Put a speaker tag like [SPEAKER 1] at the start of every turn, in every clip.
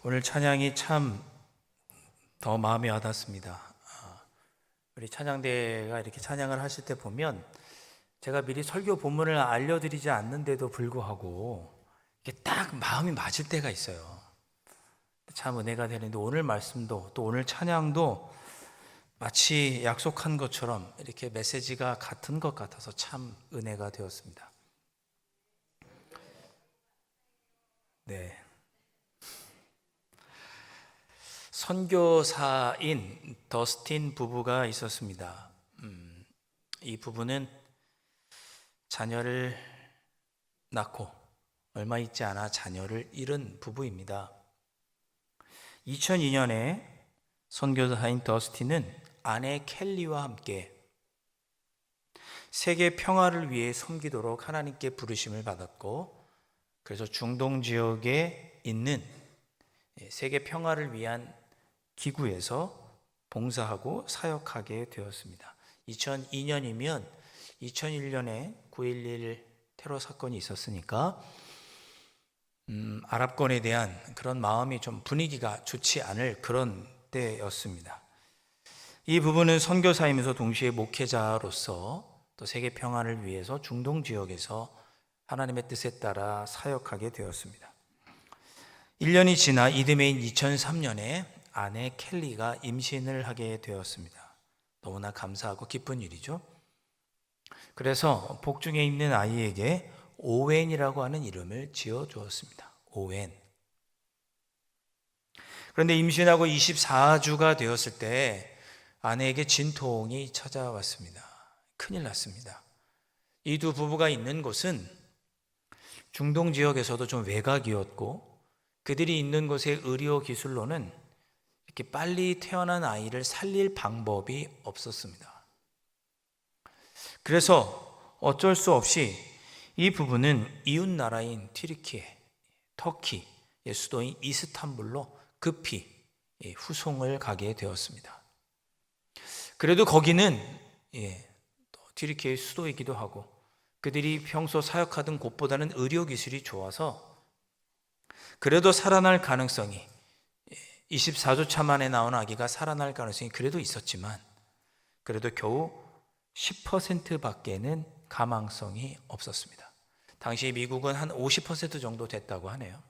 [SPEAKER 1] 오늘 찬양이 참 더 마음에 와닿습니다. 우리 찬양대가 이렇게 찬양을 하실 때 보면 제가 미리 설교 본문을 알려드리지 않는데도 불구하고 이게 딱 마음이 맞을 때가 있어요. 참 은혜가 되는데 오늘 말씀도 또 오늘 찬양도 마치 약속한 것처럼 이렇게 메시지가 같은 것 같아서 참 은혜가 되었습니다. 네. 선교사인 더스틴 부부가 있었습니다. 이 부부는 자녀를 낳고 얼마 있지 않아 자녀를 잃은 부부입니다. 2002년에 선교사인 더스틴은 아내 켈리와 함께 세계 평화를 위해 섬기도록 하나님께 부르심을 받았고, 그래서 중동 지역에 있는 세계 평화를 위한 기구에서 봉사하고 사역하게 되었습니다. 2002년이면 2001년에 9.11 테러 사건이 있었으니까 아랍권에 대한 그런 마음이 좀 분위기가 좋지 않을 그런 때였습니다. 이 부부는 선교사이면서 동시에 목회자로서 또 세계 평화를 위해서 중동 지역에서 하나님의 뜻에 따라 사역하게 되었습니다. 1년이 지나 이듬해인 2003년에 아내 켈리가 임신을 하게 되었습니다. 너무나 감사하고 기쁜 일이죠. 그래서 복중에 있는 아이에게 오웬이라고 하는 이름을 지어주었습니다. 오웬. 그런데 임신하고 24주가 되었을 때 아내에게 진통이 찾아왔습니다. 큰일 났습니다. 이 두 부부가 있는 곳은 중동 지역에서도 좀 외곽이었고, 그들이 있는 곳의 의료 기술로는 이렇게 빨리 태어난 아이를 살릴 방법이 없었습니다. 그래서 어쩔 수 없이 이 부부는 이웃 나라인 튀르키예, 터키의 수도인 이스탄불로 급히 후송을 가게 되었습니다. 그래도 거기는 튀르키예의 수도이기도 하고 그들이 평소 사역하던 곳보다는 의료 기술이 좋아서 그래도 살아날 가능성이, 24주 만에 나온 아기가 살아날 가능성이 그래도 있었지만 그래도 겨우 10% 밖에는 가망성이 없었습니다. 당시 미국은 한 50% 정도 됐다고 하네요.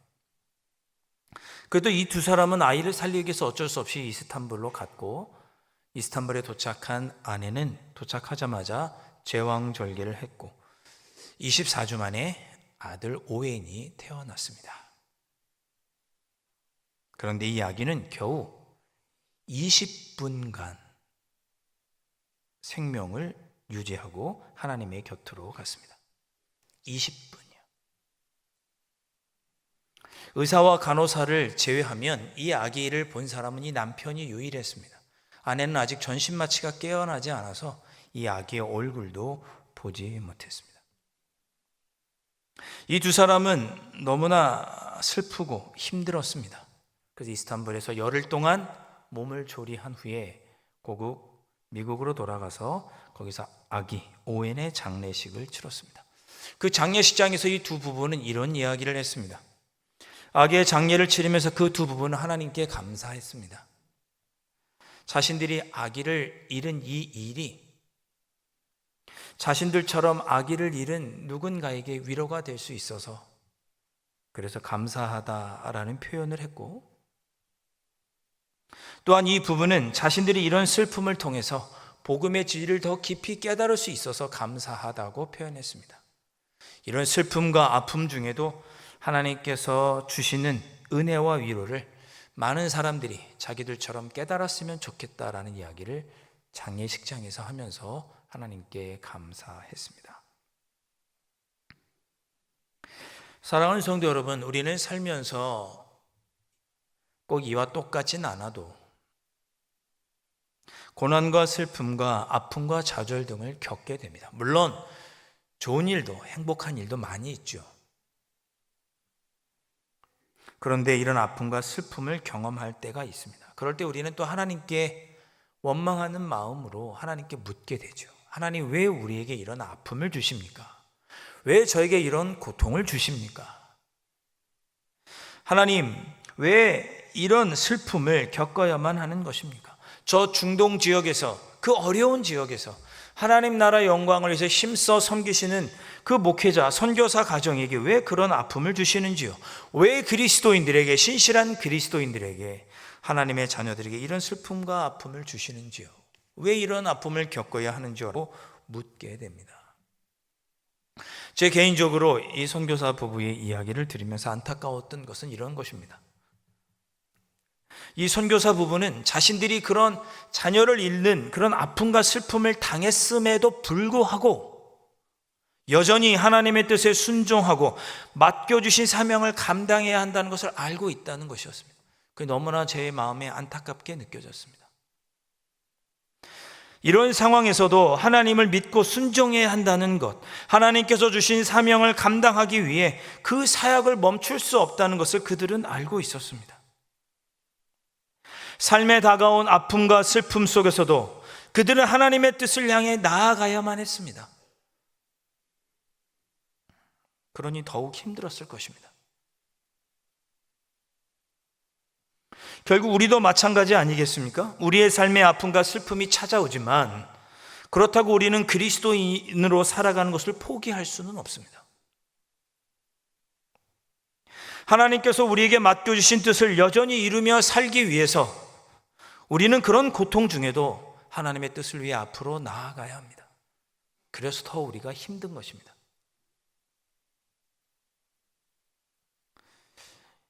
[SPEAKER 1] 그래도 이 두 사람은 아이를 살리기 위해서 어쩔 수 없이 이스탄불로 갔고, 이스탄불에 도착한 아내는 도착하자마자 제왕절개를 했고 24주 만에 아들 오웬이 태어났습니다. 그런데 이 아기는 겨우 20분간 생명을 유지하고 하나님의 곁으로 갔습니다. 20분이요. 의사와 간호사를 제외하면 이 아기를 본 사람은 이 남편이 유일했습니다. 아내는 아직 전신마취가 깨어나지 않아서 이 아기의 얼굴도 보지 못했습니다. 이 두 사람은 너무나 슬프고 힘들었습니다. 그래서 이스탄불에서 열흘 동안 몸을 조리한 후에 고국 미국으로 돌아가서 거기서 아기 오웬의 장례식을 치렀습니다. 그 장례식장에서 이 두 부부는 이런 이야기를 했습니다. 아기의 장례를 치르면서 그 두 부부는 하나님께 감사했습니다. 자신들이 아기를 잃은 이 일이 자신들처럼 아기를 잃은 누군가에게 위로가 될 수 있어서 그래서 감사하다라는 표현을 했고, 또한 이 부부는 자신들이 이런 슬픔을 통해서 복음의 진리를 더 깊이 깨달을 수 있어서 감사하다고 표현했습니다. 이런 슬픔과 아픔 중에도 하나님께서 주시는 은혜와 위로를 많은 사람들이 자기들처럼 깨달았으면 좋겠다라는 이야기를 장례식장에서 하면서 하나님께 감사했습니다. 사랑하는 성도 여러분, 우리는 살면서 꼭 이와 똑같진 않아도 고난과 슬픔과 아픔과 좌절 등을 겪게 됩니다. 물론 좋은 일도 행복한 일도 많이 있죠. 그런데 이런 아픔과 슬픔을 경험할 때가 있습니다. 그럴 때 우리는 또 하나님께 원망하는 마음으로 하나님께 묻게 되죠. 하나님, 왜 우리에게 이런 아픔을 주십니까? 왜 저에게 이런 고통을 주십니까? 하나님, 왜 이런 슬픔을 겪어야만 하는 것입니까? 저 중동 지역에서, 그 어려운 지역에서 하나님 나라 영광을 위해서 힘써 섬기시는 그 목회자, 선교사 가정에게 왜 그런 아픔을 주시는지요? 왜 그리스도인들에게, 신실한 그리스도인들에게, 하나님의 자녀들에게 이런 슬픔과 아픔을 주시는지요? 왜 이런 아픔을 겪어야 하는지라고 묻게 됩니다. 제 개인적으로 이 선교사 부부의 이야기를 들으면서 안타까웠던 것은 이런 것입니다. 이 선교사 부부는 자신들이 그런 자녀를 잃는 그런 아픔과 슬픔을 당했음에도 불구하고 여전히 하나님의 뜻에 순종하고 맡겨주신 사명을 감당해야 한다는 것을 알고 있다는 것이었습니다. 그게 너무나 제 마음에 안타깝게 느껴졌습니다. 이런 상황에서도 하나님을 믿고 순종해야 한다는 것, 하나님께서 주신 사명을 감당하기 위해 그 사역을 멈출 수 없다는 것을 그들은 알고 있었습니다. 삶에 다가온 아픔과 슬픔 속에서도 그들은 하나님의 뜻을 향해 나아가야만 했습니다. 그러니 더욱 힘들었을 것입니다. 결국 우리도 마찬가지 아니겠습니까? 우리의 삶의 아픔과 슬픔이 찾아오지만 그렇다고 우리는 그리스도인으로 살아가는 것을 포기할 수는 없습니다. 하나님께서 우리에게 맡겨주신 뜻을 여전히 이루며 살기 위해서 우리는 그런 고통 중에도 하나님의 뜻을 위해 앞으로 나아가야 합니다. 그래서 더 우리가 힘든 것입니다.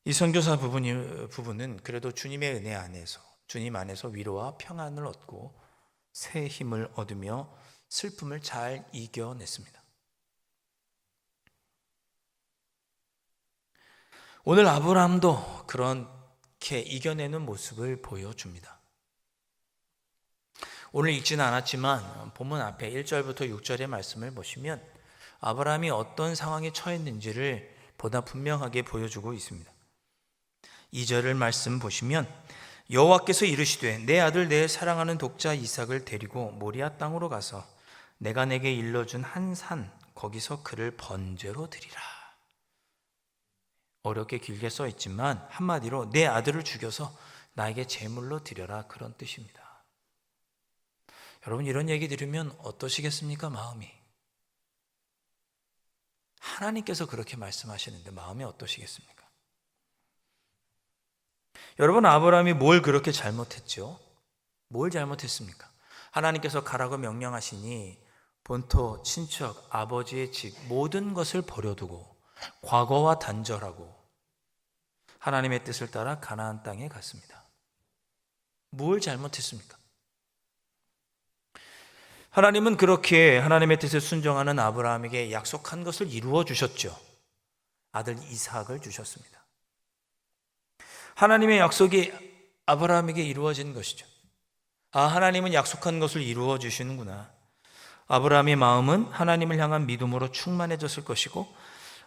[SPEAKER 1] 이 선교사 부부는 그래도 주님의 은혜 안에서, 주님 안에서 위로와 평안을 얻고 새 힘을 얻으며 슬픔을 잘 이겨냈습니다. 오늘 아브라함도 그렇게 이겨내는 모습을 보여줍니다. 오늘 읽지는 않았지만 본문 앞에 1절부터 6절의 말씀을 보시면 아브라함이 어떤 상황에 처했는지를 보다 분명하게 보여주고 있습니다. 2절을 말씀 보시면 여호와께서 이르시되 내 아들 내 사랑하는 독자 이삭을 데리고 모리아 땅으로 가서 내가 내게 일러준 한 산 거기서 그를 번제로 드리라. 어렵게 길게 써 있지만 한마디로 내 아들을 죽여서 나에게 제물로 드려라, 그런 뜻입니다. 여러분, 이런 얘기 들으면 어떠시겠습니까? 마음이. 하나님께서 그렇게 말씀하시는데 마음이 어떠시겠습니까? 여러분, 아브라함이 뭘 그렇게 잘못했죠? 뭘 잘못했습니까? 하나님께서 가라고 명령하시니 본토, 친척, 아버지의 집 모든 것을 버려두고 과거와 단절하고 하나님의 뜻을 따라 가나안 땅에 갔습니다. 뭘 잘못했습니까? 하나님은 그렇게 하나님의 뜻에 순종하는 아브라함에게 약속한 것을 이루어 주셨죠. 아들 이삭을 주셨습니다. 하나님의 약속이 아브라함에게 이루어진 것이죠. 아, 하나님은 약속한 것을 이루어 주시는구나. 아브라함의 마음은 하나님을 향한 믿음으로 충만해졌을 것이고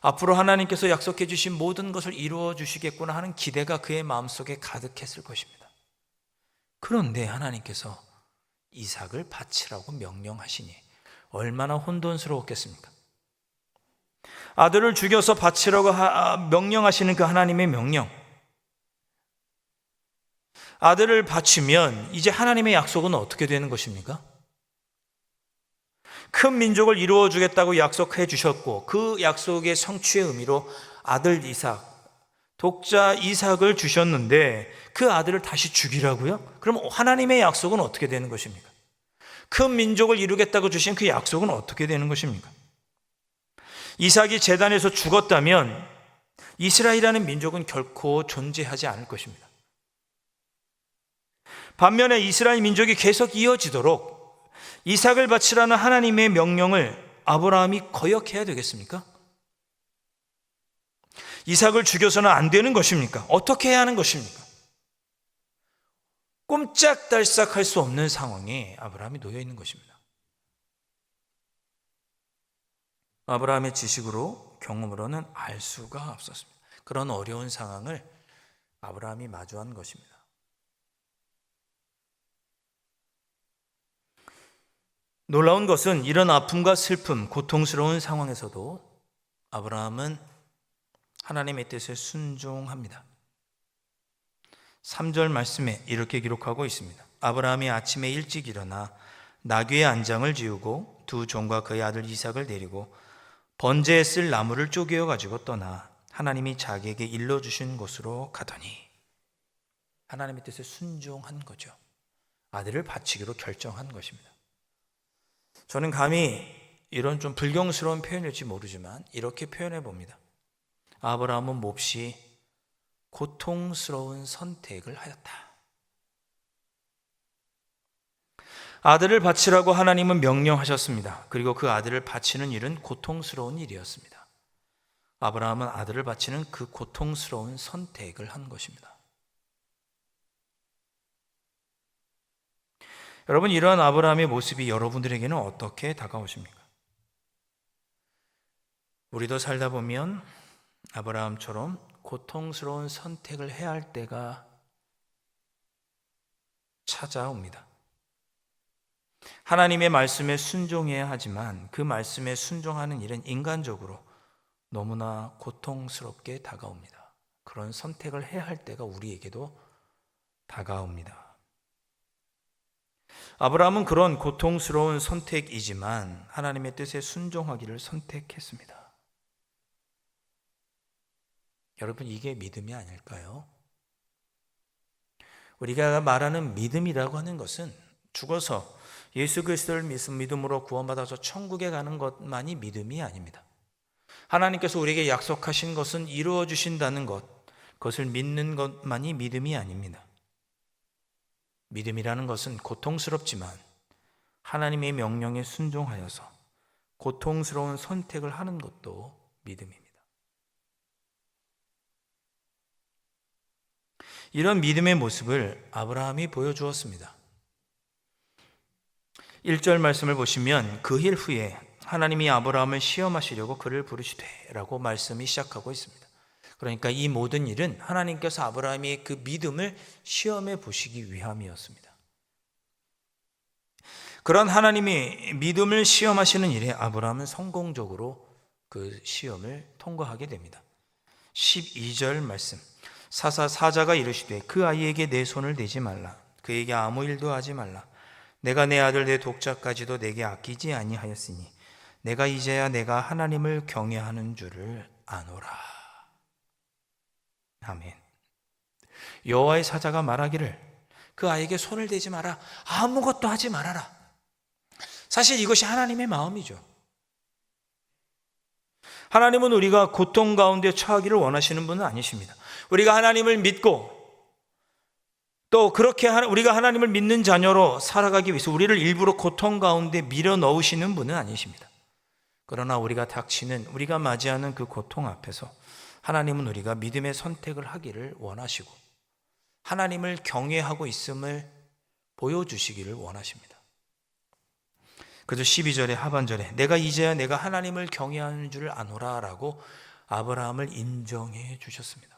[SPEAKER 1] 앞으로 하나님께서 약속해 주신 모든 것을 이루어 주시겠구나 하는 기대가 그의 마음속에 가득했을 것입니다. 그런데 하나님께서 이삭을 바치라고 명령하시니 얼마나 혼돈스러웠겠습니까? 아들을 죽여서 바치라고 명령하시는 그 하나님의 명령, 아들을 바치면 이제 하나님의 약속은 어떻게 되는 것입니까? 큰 민족을 이루어 주겠다고 약속해 주셨고 그 약속의 성취의 의미로 아들 이삭, 독자 이삭을 주셨는데 그 아들을 다시 죽이라고요? 그럼 하나님의 약속은 어떻게 되는 것입니까? 큰 민족을 이루겠다고 주신 그 약속은 어떻게 되는 것입니까? 이삭이 제단에서 죽었다면 이스라엘이라는 민족은 결코 존재하지 않을 것입니다. 반면에 이스라엘 민족이 계속 이어지도록 이삭을 바치라는 하나님의 명령을 아브라함이 거역해야 되겠습니까? 이삭을 죽여서는 안 되는 것입니까? 어떻게 해야 하는 것입니까? 꼼짝달싹할 수 없는 상황에 아브라함이 놓여 있는 것입니다. 아브라함의 지식으로, 경험으로는 알 수가 없었습니다. 그런 어려운 상황을 아브라함이 마주한 것입니다. 놀라운 것은 이런 아픔과 슬픔, 고통스러운 상황에서도 아브라함은 하나님의 뜻에 순종합니다. 3절 말씀에 이렇게 기록하고 있습니다. 아브라함이 아침에 일찍 일어나 나귀의 안장을 지우고 두 종과 그의 아들 이삭을 데리고 번제에 쓸 나무를 쪼개어 가지고 떠나 하나님이 자기에게 일러주신 곳으로 가더니, 하나님의 뜻에 순종한 거죠. 아들을 바치기로 결정한 것입니다. 저는 감히 이런 좀 불경스러운 표현일지 모르지만 이렇게 표현해 봅니다. 아브라함은 몹시 고통스러운 선택을 하였다. 아들을 바치라고 하나님은 명령하셨습니다. 그리고 그 아들을 바치는 일은 고통스러운 일이었습니다. 아브라함은 아들을 바치는 그 고통스러운 선택을 한 것입니다. 여러분, 이러한 아브라함의 모습이 여러분들에게는 어떻게 다가오십니까? 우리도 살다 보면 아브라함처럼 고통스러운 선택을 해야 할 때가 찾아옵니다. 하나님의 말씀에 순종해야 하지만 그 말씀에 순종하는 일은 인간적으로 너무나 고통스럽게 다가옵니다. 그런 선택을 해야 할 때가 우리에게도 다가옵니다. 아브라함은 그런 고통스러운 선택이지만 하나님의 뜻에 순종하기를 선택했습니다. 여러분, 이게 믿음이 아닐까요? 우리가 말하는 믿음이라고 하는 것은 죽어서 예수 그리스도를 믿음으로 구원받아서 천국에 가는 것만이 믿음이 아닙니다. 하나님께서 우리에게 약속하신 것은 이루어 주신다는 것, 그것을 믿는 것만이 믿음이 아닙니다. 믿음이라는 것은 고통스럽지만 하나님의 명령에 순종하여서 고통스러운 선택을 하는 것도 믿음입니다. 이런 믿음의 모습을 아브라함이 보여주었습니다. 1절 말씀을 보시면 그 일 후에 하나님이 아브라함을 시험하시려고 그를 부르시되 라고 말씀이 시작하고 있습니다. 그러니까 이 모든 일은 하나님께서 아브라함의 그 믿음을 시험해 보시기 위함이었습니다. 그런 하나님이 믿음을 시험하시는 일에 아브라함은 성공적으로 그 시험을 통과하게 됩니다. 12절 말씀, 사자가 이르시되 그 아이에게 내 손을 대지 말라. 그에게 아무 일도 하지 말라. 내가 내 아들 내 독자까지도 내게 아끼지 아니하였으니 내가 이제야 내가 하나님을 경외하는 줄을 아노라. 아멘. 여호와의 사자가 말하기를 그 아이에게 손을 대지 마라. 아무것도 하지 말아라. 사실 이것이 하나님의 마음이죠. 하나님은 우리가 고통 가운데 처하기를 원하시는 분은 아니십니다. 우리가 하나님을 믿고 또 그렇게 우리가 하나님을 믿는 자녀로 살아가기 위해서 우리를 일부러 고통 가운데 밀어 넣으시는 분은 아니십니다. 그러나 우리가 맞이하는 그 고통 앞에서 하나님은 우리가 믿음의 선택을 하기를 원하시고 하나님을 경외하고 있음을 보여주시기를 원하십니다. 그래서 12절의 하반절에 내가 이제야 내가 하나님을 경외하는 줄 아노라 라고 아브라함을 인정해 주셨습니다.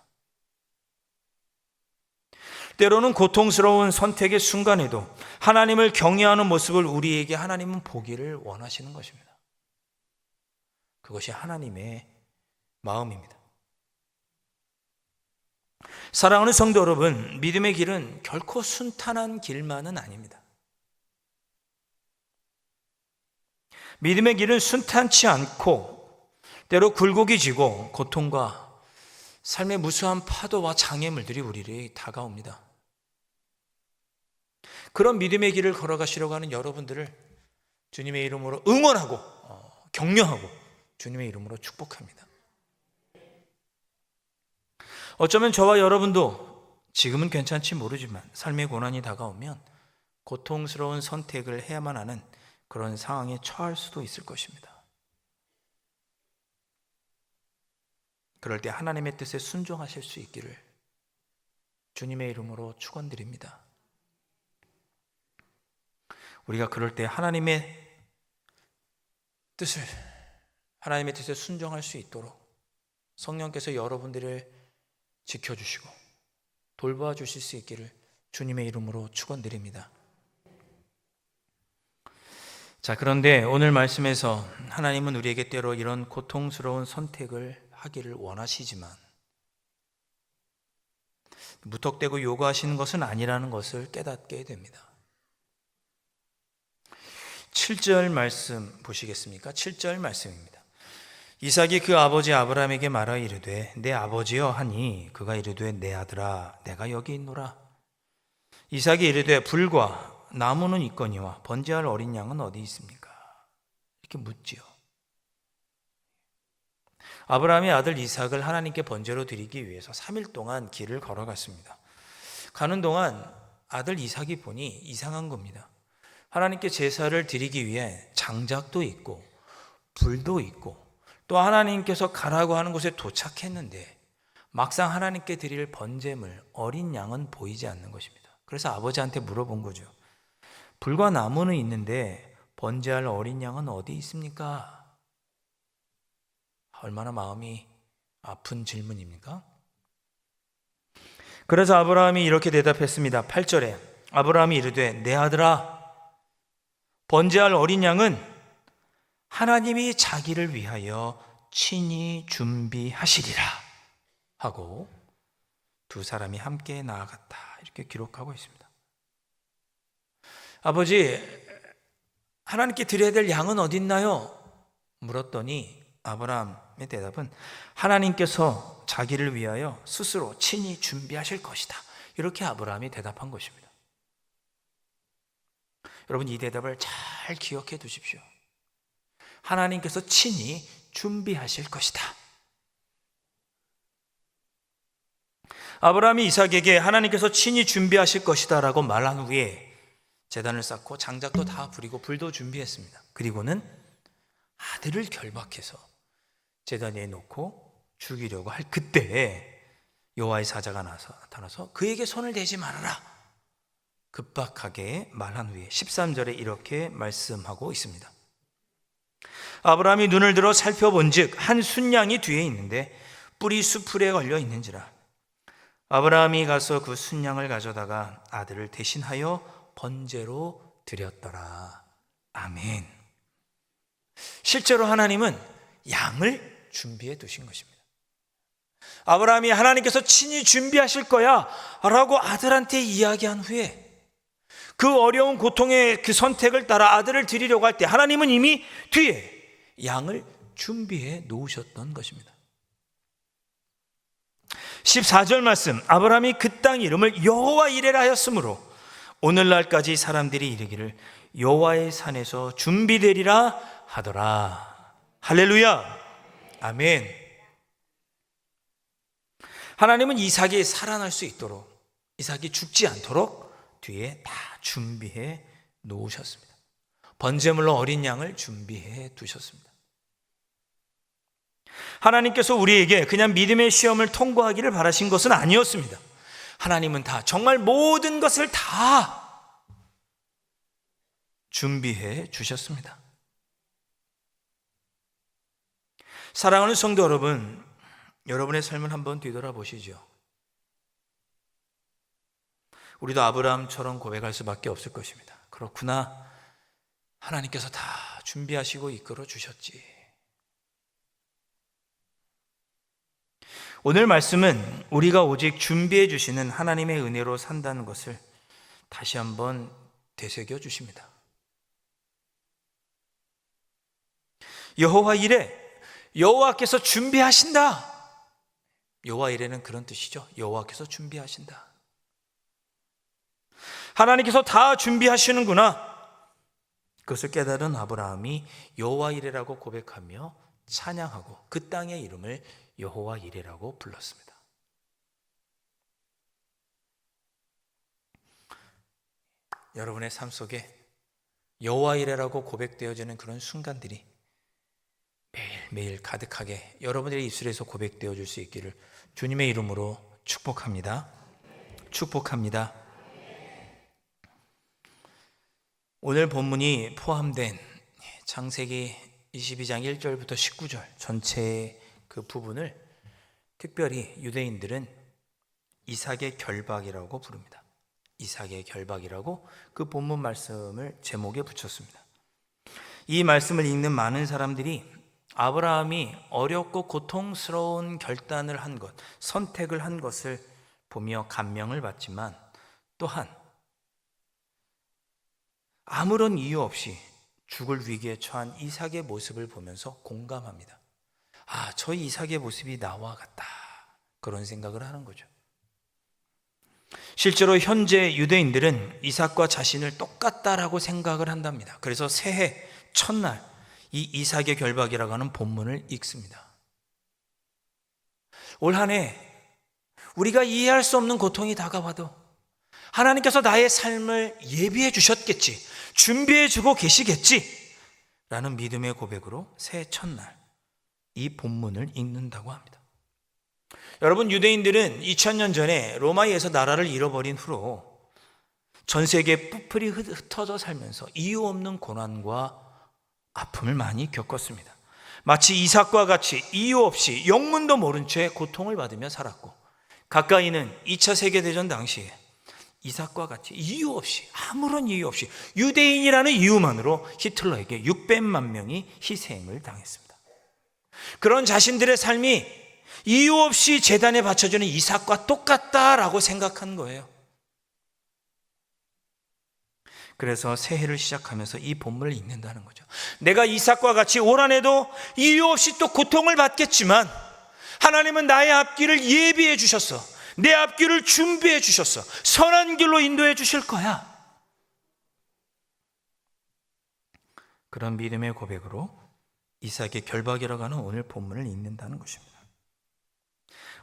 [SPEAKER 1] 때로는 고통스러운 선택의 순간에도 하나님을 경외하는 모습을 우리에게 하나님은 보기를 원하시는 것입니다. 그것이 하나님의 마음입니다. 사랑하는 성도 여러분, 믿음의 길은 결코 순탄한 길만은 아닙니다. 믿음의 길은 순탄치 않고 때로 굴곡이 지고 고통과 삶의 무수한 파도와 장애물들이 우리에게 다가옵니다. 그런 믿음의 길을 걸어가시려고 하는 여러분들을 주님의 이름으로 응원하고 격려하고 주님의 이름으로 축복합니다. 어쩌면 저와 여러분도 지금은 괜찮지 모르지만 삶의 고난이 다가오면 고통스러운 선택을 해야만 하는 그런 상황에 처할 수도 있을 것입니다. 그럴 때 하나님의 뜻에 순종하실 수 있기를 주님의 이름으로 축원드립니다. 우리가 그럴 때 하나님의 뜻에 순종할 수 있도록 성령께서 여러분들을 지켜주시고 돌보아 주실 수 있기를 주님의 이름으로 축원드립니다. 자, 그런데 오늘 말씀에서 하나님은 우리에게 때로 이런 고통스러운 선택을 하기를 원하시지만 무턱대고 요구하시는 것은 아니라는 것을 깨닫게 됩니다. 7절 말씀 보시겠습니까? 7절 말씀입니다. 이삭이 그 아버지 아브라함에게 말하여 이르되 내 아버지여 하니 그가 이르되 내 아들아 내가 여기 있노라. 이삭이 이르되 불과 나무는 있거니와 번제할 어린 양은 어디 있습니까? 이렇게 묻지요. 아브라함의 아들 이삭을 하나님께 번제로 드리기 위해서 3일 동안 길을 걸어갔습니다. 가는 동안 아들 이삭이 보니 이상한 겁니다. 하나님께 제사를 드리기 위해 장작도 있고 불도 있고 또 하나님께서 가라고 하는 곳에 도착했는데 막상 하나님께 드릴 번제물 어린 양은 보이지 않는 것입니다. 그래서 아버지한테 물어본 거죠. 불과 나무는 있는데 번제할 어린 양은 어디 있습니까? 얼마나 마음이 아픈 질문입니까? 그래서 아브라함이 이렇게 대답했습니다. 8절에 아브라함이 이르되 내 아들아 번제할 어린 양은 하나님이 자기를 위하여 친히 준비하시리라 하고 두 사람이 함께 나아갔다. 이렇게 기록하고 있습니다. 아버지, 하나님께 드려야 될 양은 어디 있나요? 물었더니 아브라함의 대답은 하나님께서 자기를 위하여 스스로 친히 준비하실 것이다. 이렇게 아브라함이 대답한 것입니다. 여러분, 이 대답을 잘 기억해 두십시오. 하나님께서 친히 준비하실 것이다. 아브라함이 이삭에게 하나님께서 친히 준비하실 것이다 라고 말한 후에 제단을 쌓고 장작도 다 부리고 불도 준비했습니다. 그리고는 아들을 결박해서 제단 위에 놓고 죽이려고 할 그때 여호와의 사자가 나타나서 그에게 손을 대지 말아라 급박하게 말한 후에 13절에 이렇게 말씀하고 있습니다. 아브라함이 눈을 들어 살펴본즉 한 순양이 뒤에 있는데 뿔이 수풀에 걸려 있는지라. 아브라함이 가서 그 순양을 가져다가 아들을 대신하여 번제로 드렸더라. 아멘. 실제로 하나님은 양을 준비해 두신 것입니다. 아브라함이 하나님께서 친히 준비하실 거야 라고 아들한테 이야기한 후에 그 어려운 고통의 그 선택을 따라 아들을 드리려고 할 때 하나님은 이미 뒤에 양을 준비해 놓으셨던 것입니다. 14절 말씀, 아브라함이 그 땅 이름을 여호와 이레라 하였으므로 오늘날까지 사람들이 이르기를 여호와의 산에서 준비되리라 하더라. 할렐루야. 아멘. 하나님은 이삭이 살아날 수 있도록, 이삭이 죽지 않도록 뒤에 다 준비해 놓으셨습니다. 번제물로 어린 양을 준비해 두셨습니다. 하나님께서 우리에게 그냥 믿음의 시험을 통과하기를 바라신 것은 아니었습니다. 하나님은 다, 정말 모든 것을 다 준비해 주셨습니다. 사랑하는 성도 여러분, 여러분의 삶을 한번 뒤돌아보시죠. 우리도 아브라함처럼 고백할 수밖에 없을 것입니다. 그렇구나, 하나님께서 다 준비하시고 이끌어 주셨지. 오늘 말씀은 우리가 오직 준비해 주시는 하나님의 은혜로 산다는 것을 다시 한번 되새겨 주십니다. 여호와 이레, 여호와께서 준비하신다. 여호와 이레는 그런 뜻이죠. 여호와께서 준비하신다. 하나님께서 다 준비하시는구나. 그것을 깨달은 아브라함이 여호와 이레라고 고백하며 찬양하고 그 땅의 이름을 여호와 이레라고 불렀습니다. 여러분의 삶 속에 여호와 이레라고 고백되어지는 그런 순간들이 매일매일 가득하게 여러분들의 입술에서 고백되어 줄 수 있기를 주님의 이름으로 축복합니다. 축복합니다. 오늘 본문이 포함된 창세기 22장 1절부터 19절 전체의 그 부분을 특별히 유대인들은 이삭의 결박이라고 부릅니다. 이삭의 결박이라고 그 본문 말씀을 제목에 붙였습니다. 이 말씀을 읽는 많은 사람들이 아브라함이 어렵고 고통스러운 결단을 한 것, 선택을 한 것을 보며 감명을 받지만 또한 아무런 이유 없이 죽을 위기에 처한 이삭의 모습을 보면서 공감합니다. 아, 저 이삭의 모습이 나와 같다. 그런 생각을 하는 거죠. 실제로 현재 유대인들은 이삭과 자신을 똑같다라고 생각을 한답니다. 그래서 새해 첫날 이 이삭의 결박이라고 하는 본문을 읽습니다. 올 한 해 우리가 이해할 수 없는 고통이 다가와도 하나님께서 나의 삶을 예비해 주셨겠지, 준비해 주고 계시겠지 라는 믿음의 고백으로 새해 첫날 이 본문을 읽는다고 합니다. 여러분, 유대인들은 2000년 전에 로마에서 나라를 잃어버린 후로 전 세계에 뿔뿔이 흩어져 살면서 이유 없는 고난과 아픔을 많이 겪었습니다. 마치 이삭과 같이 이유 없이 영문도 모른 채 고통을 받으며 살았고, 가까이는 2차 세계대전 당시에 이삭과 같이 이유 없이, 아무런 이유 없이 유대인이라는 이유만으로 히틀러에게 600만 명이 희생을 당했습니다. 그런 자신들의 삶이 이유 없이 제단에 바쳐주는 이삭과 똑같다라고 생각한 거예요. 그래서 새해를 시작하면서 이 본문을 읽는다는 거죠. 내가 이삭과 같이 올 한 해도 이유 없이 또 고통을 받겠지만 하나님은 나의 앞길을 예비해 주셨어. 내 앞길을 준비해 주셨어. 선한 길로 인도해 주실 거야. 그런 믿음의 고백으로 이삭의 결박이라고 하는 오늘 본문을 읽는다는 것입니다.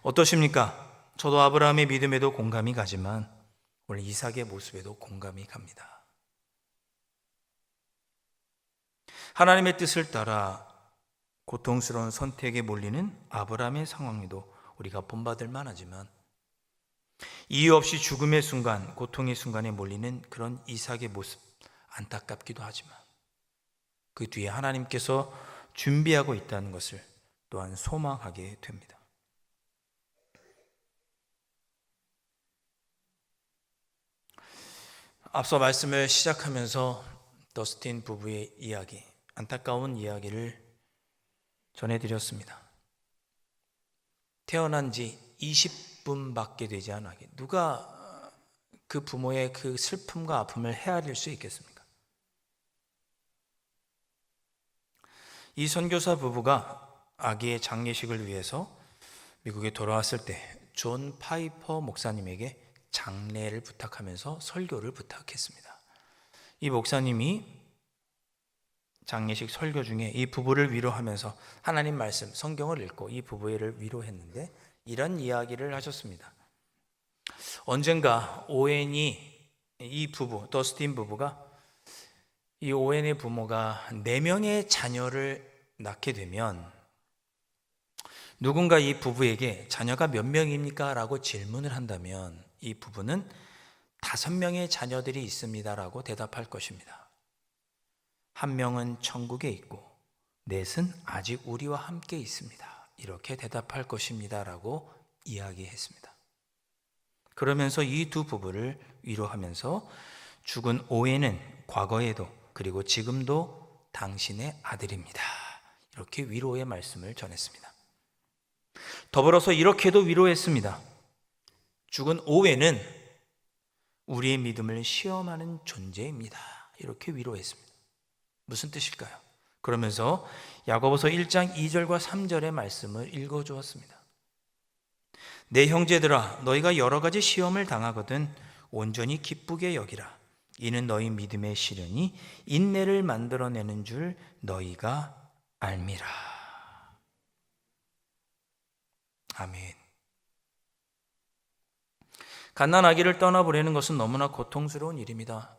[SPEAKER 1] 어떠십니까? 저도 아브라함의 믿음에도 공감이 가지만 오늘 이삭의 모습에도 공감이 갑니다. 하나님의 뜻을 따라 고통스러운 선택에 몰리는 아브라함의 상황에도 우리가 본받을 만하지만, 이유 없이 죽음의 순간, 고통의 순간에 몰리는 그런 이삭의 모습, 안타깝기도 하지만 그 뒤에 하나님께서 준비하고 있다는 것을 또한 소망하게 됩니다. 앞서 말씀을 시작하면서 더스틴 부부의 이야기, 안타까운 이야기를 전해드렸습니다. 태어난 지 20분밖에 되지 않아 누가 그 부모의 그 슬픔과 아픔을 헤아릴 수 있겠습니까? 이 선교사 부부가 아기의 장례식을 위해서 미국에 돌아왔을 때 존 파이퍼 목사님에게 장례를 부탁하면서 설교를 부탁했습니다. 이 목사님이 장례식 설교 중에 이 부부를 위로하면서 하나님 말씀, 성경을 읽고 이 부부를 위로했는데 이런 이야기를 하셨습니다. 언젠가 오웬이, 이 부부, 더스틴 부부가, 이 오웬의 부모가 4명의 자녀를 낳게 되면 누군가 이 부부에게 자녀가 몇 명입니까? 라고 질문을 한다면 이 부부는 5명의 자녀들이 있습니다라고 대답할 것입니다. 1명은 천국에 있고 4은 아직 우리와 함께 있습니다. 이렇게 대답할 것입니다라고 이야기했습니다. 그러면서 이 두 부부를 위로하면서 죽은 오웬은 과거에도 그리고 지금도 당신의 아들입니다. 이렇게 위로의 말씀을 전했습니다. 더불어서 이렇게도 위로했습니다. 죽은 오웬은 우리의 믿음을 시험하는 존재입니다. 이렇게 위로했습니다. 무슨 뜻일까요? 그러면서 야고보서 1장 2절과 3절의 말씀을 읽어주었습니다. 내 형제들아, 너희가 여러 가지 시험을 당하거든 온전히 기쁘게 여기라. 이는 너희 믿음의 시련이 인내를 만들어내는 줄 너희가 알미라. 아멘. 갓난아기를 떠나보내는 것은 너무나 고통스러운 일입니다.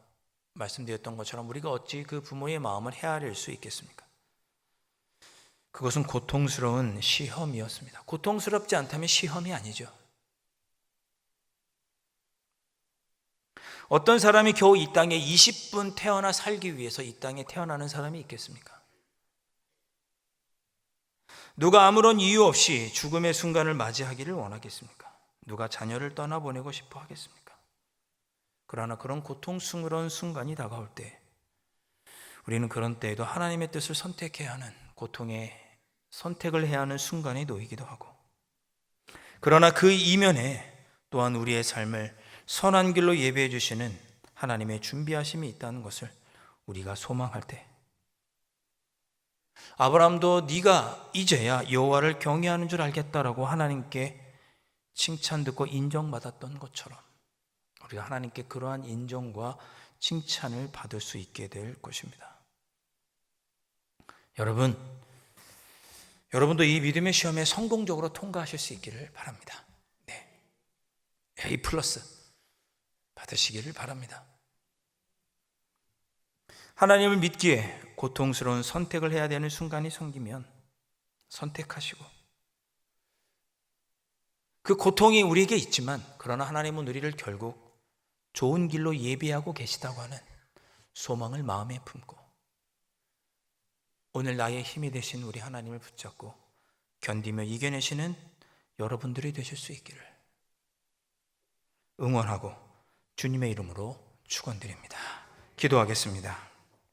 [SPEAKER 1] 말씀드렸던 것처럼 우리가 어찌 그 부모의 마음을 헤아릴 수 있겠습니까? 그것은 고통스러운 시험이었습니다. 고통스럽지 않다면 시험이 아니죠. 어떤 사람이 겨우 이 땅에 20분 태어나 살기 위해서 이 땅에 태어나는 사람이 있겠습니까? 누가 아무런 이유 없이 죽음의 순간을 맞이하기를 원하겠습니까? 누가 자녀를 떠나보내고 싶어 하겠습니까? 그러나 그런 고통스러운 순간이 다가올 때 우리는 그런 때에도 하나님의 뜻을 선택해야 하는 고통의 선택을 해야 하는 순간에 놓이기도 하고, 그러나 그 이면에 또한 우리의 삶을 선한 길로 예배해 주시는 하나님의 준비하심이 있다는 것을 우리가 소망할 때, 아브라함도 네가 이제야 여호와를 경외하는 줄 알겠다라고 하나님께 칭찬 듣고 인정받았던 것처럼 우리가 하나님께 그러한 인정과 칭찬을 받을 수 있게 될 것입니다. 여러분도 이 믿음의 시험에 성공적으로 통과하실 수 있기를 바랍니다. 네, A+ 받으시기를 바랍니다. 하나님을 믿기에 고통스러운 선택을 해야 되는 순간이 생기면 선택하시고, 그 고통이 우리에게 있지만 그러나 하나님은 우리를 결국 좋은 길로 예비하고 계시다고 하는 소망을 마음에 품고 오늘 나의 힘이 되신 우리 하나님을 붙잡고 견디며 이겨내시는 여러분들이 되실 수 있기를 응원하고 주님의 이름으로 축원드립니다. 기도하겠습니다.